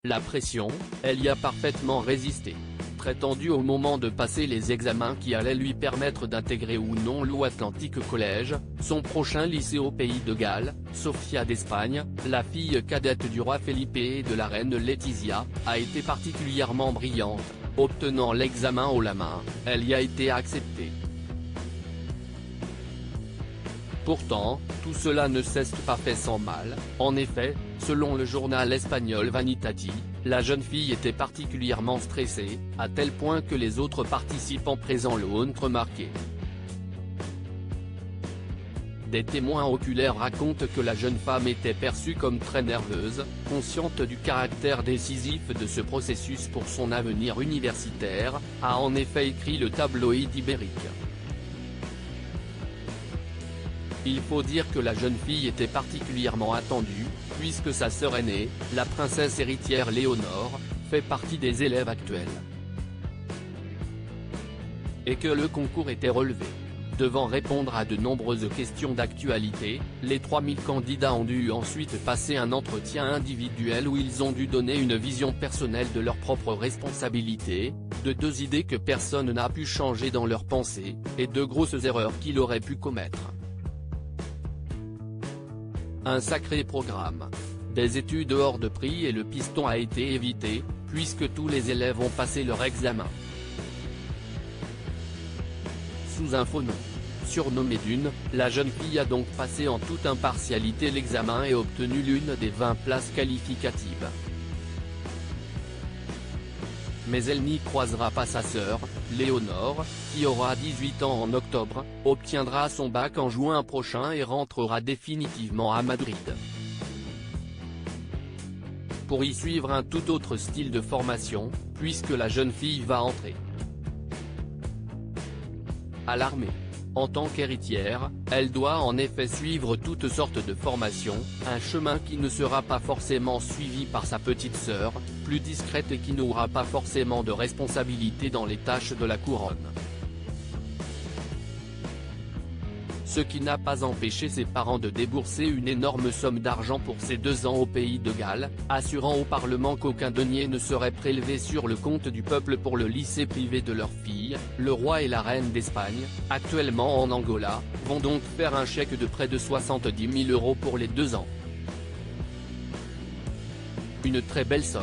La pression, elle y a parfaitement résisté. Très tendue au moment de passer les examens qui allaient lui permettre d'intégrer ou non l'Atlantic College, son prochain lycée au pays de Galles, Sofia d'Espagne, la fille cadette du roi Felipe et de la reine Laetitia, a été particulièrement brillante. Obtenant l'examen haut la main, elle y a été acceptée. Pourtant, tout cela ne s'est pas fait sans mal. En effet, selon le journal espagnol Vanitati, la jeune fille était particulièrement stressée, à tel point que les autres participants présents l'ont remarqué. Des témoins oculaires racontent que la jeune femme était perçue comme très nerveuse, consciente du caractère décisif de ce processus pour son avenir universitaire, a en effet écrit le tabloïd ibérique. Il faut dire que la jeune fille était particulièrement attendue, puisque sa sœur aînée, la princesse héritière Léonore, fait partie des élèves actuels. Et que le concours était relevé. Devant répondre à de nombreuses questions d'actualité, les 3000 candidats ont dû ensuite passer un entretien individuel où ils ont dû donner une vision personnelle de leurs propres responsabilités, de 2 idées que personne n'a pu changer dans leurs pensées, et 2 grosses erreurs qu'il aurait pu commettre. Un sacré programme. Des études hors de prix et le piston a été évité, puisque tous les élèves ont passé leur examen. Sous un faux nom. Surnommée Dune, la jeune fille a donc passé en toute impartialité l'examen et obtenu l'une des 20 places qualificatives. Mais elle n'y croisera pas sa sœur, Léonore, qui aura 18 ans en octobre, obtiendra son bac en juin prochain et rentrera définitivement à Madrid. Pour y suivre un tout autre style de formation, puisque la jeune fille va entrer à l'armée. En tant qu'héritière, elle doit en effet suivre toutes sortes de formations, un chemin qui ne sera pas forcément suivi par sa petite sœur, plus discrète et qui n'aura pas forcément de responsabilité dans les tâches de la couronne. Ce qui n'a pas empêché ses parents de débourser une énorme somme d'argent pour ses 2 ans au pays de Galles, assurant au Parlement qu'aucun denier ne serait prélevé sur le compte du peuple pour le lycée privé de leur fille. Le roi et la reine d'Espagne, actuellement en Angola, vont donc faire un chèque de près de 70 000 € pour les 2 ans. Une très belle somme.